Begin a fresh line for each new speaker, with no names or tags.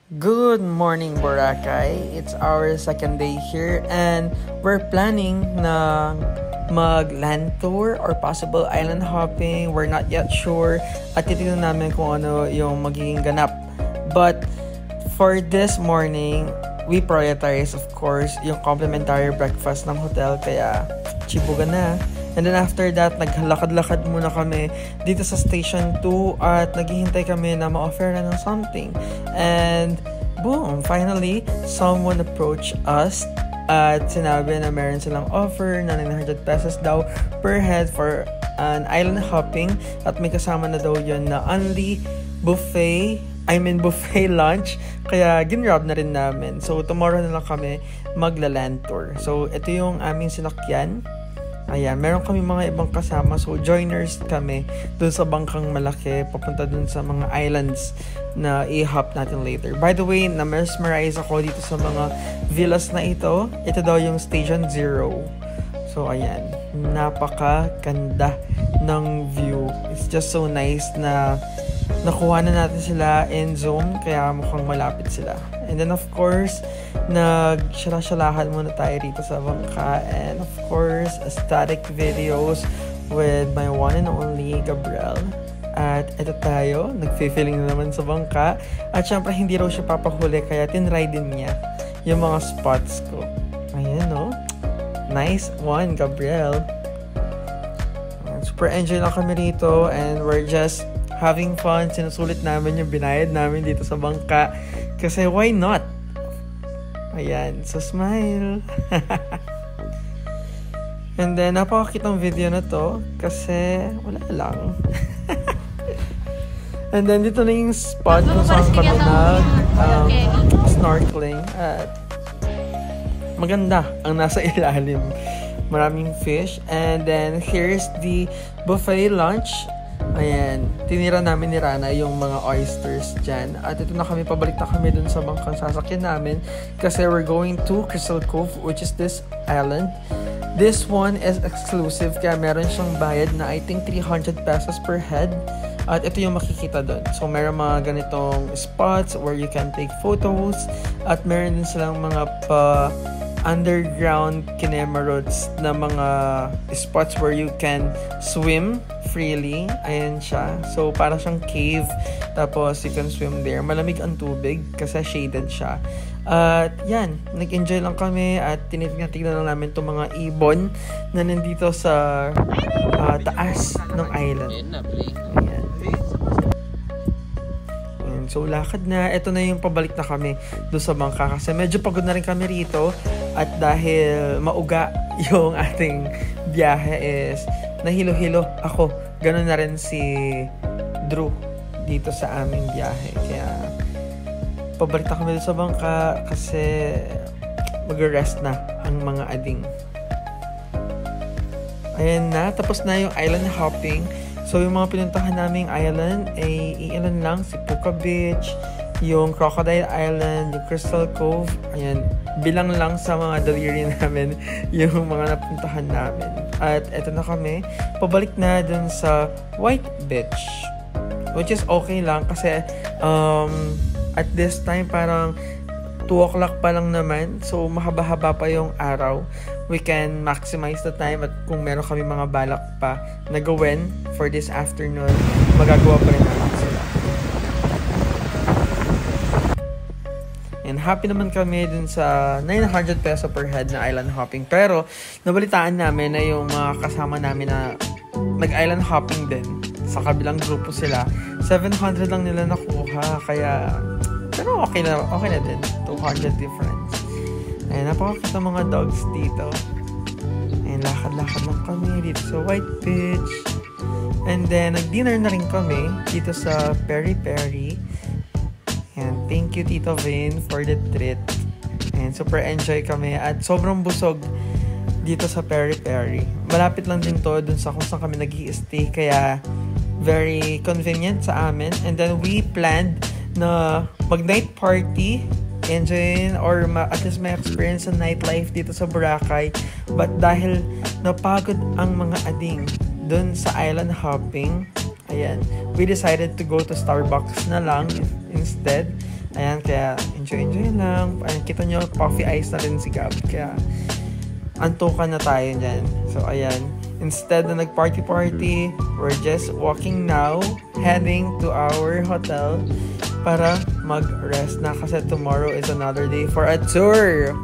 Good morning, Boracay. It's our second day here and we're planning na mag-land tour or possible island hopping. We're not yet sure at titignan namin kung ano yung magiging ganap. But for this morning, we prioritize of course yung complimentary breakfast ng hotel kaya chibuga na. And then after that, naghalakad-lakad muna kami dito sa Station 2 at naghihintay kami na ma-offer na ng something. And boom, finally, someone approached us at sinabi na meron silang offer na 900 pesos daw per head for an island hopping at may kasama na daw yun na only buffet lunch. Kaya ginrab na rin namin. So tomorrow na lang kami magla-land tour. So ito yung aming sinakyan. Ayan, meron kami mga ibang kasama. So, joiners kami dun sa bangkang malaki papunta dun sa mga islands na i-hop natin later. By the way, na-mesmerize ako dito sa mga villas na ito. Ito daw yung Station 0. So, ayan. Napakaganda ng view. It's just so nice na nakuha na natin sila in Zoom. Kaya mukhang malapit sila. And then, of course, nagsyala-syalahan muna tayo rito sa bangka. And of course, static videos with my one and only Gabriel. At ito tayo, nag-feeling na naman sa bangka. At syempre, hindi raw siya papahuli kaya tinry din niya yung mga spots ko. Ayan, no? Nice one, Gabriel. Super enjoy lang kami rito and we're just having fun. Sinusulit namin yung binayad namin dito sa bangka. Kasi why not? Ayan, so smile. And then, napakakitang video na to kasi wala lang. And then, dito na yung spot kung saan kami snorkeling. At maganda ang nasa ilalim. Maraming fish. And then, here's the buffet lunch. Ayan, tinira namin ni Rana yung mga oysters dyan. At ito na kami, pabalik na kami dun sa bangkang sasakyan namin. Kasi we're going to Crystal Cove, which is this island. This one is exclusive, kaya meron siyang bayad na I think 300 pesos per head. At ito yung makikita dun. So, meron mga ganitong spots where you can take photos. At meron din silang mga underground kinemaroots na mga spots where you can swim freely. Ayan siya. So, para siyang cave. Tapos, you can swim there. Malamig ang tubig kasi shaded siya. At yan, nag-enjoy lang kami at tinitignan lang namin itong mga ibon na nandito sa taas ng island. Ayan. So, lakad na. Ito na yung pabalik na kami doon sa bangka kasi medyo pagod na rin kami rito at dahil mauga yung ating biyahe is nahilo-hilo ako. Ganun na rin si Drew dito sa aming biyahe. Kaya pabalik na kami doon sa bangka kasi mag-rest na ang mga ading. Ayan na. Tapos na yung island hopping. So, yung mga pinuntahan naming island ay ilan lang, si Puka Beach, yung Crocodile Island, yung Crystal Cove. Ayan, bilang lang sa mga daliri namin yung mga napuntahan namin. At eto na kami, pabalik na dun sa White Beach. Which is okay lang kasi at this time parang 2 o'clock pa lang naman. So, mahaba-haba pa yung araw. We can maximize the time at kung meron kami mga balak pa na gawin for this afternoon, magagawa pa rin natin sila. And happy naman kami dun sa 900 peso per head na island hopping. Pero, nabalitaan namin na yung mga kasama namin na nag-island hopping din, sa kabilang grupo sila, 700 lang nila nakuha. Kaya, pero okay na din. 200 difference. Ayan, napakakita mga dogs dito. Ayan, lakad-lakad lang kami dito sa White Beach. And then, nag-dinner na rin kami dito sa Peri Peri. Ayan, thank you Tito Vin for the treat. Ayan, super enjoy kami. At sobrang busog dito sa Peri Peri. Malapit lang din to dun sa kung saan kami nag-i-stay. Kaya, very convenient sa amin. And then, we planned na mag-night party, enjoyin or at least may experience sa nightlife dito sa Boracay. But dahil napagod ang mga ading dun sa island hopping, ayan, we decided to go to Starbucks na lang instead. Ayan, kaya enjoy lang. Ayan, kita nyo, coffee ice na rin si Gab. Kaya, antukan na tayo dyan. So, ayan. Instead na nag-party-party, we're just walking now, heading to our hotel para mag-rest na kasi tomorrow is another day for a tour.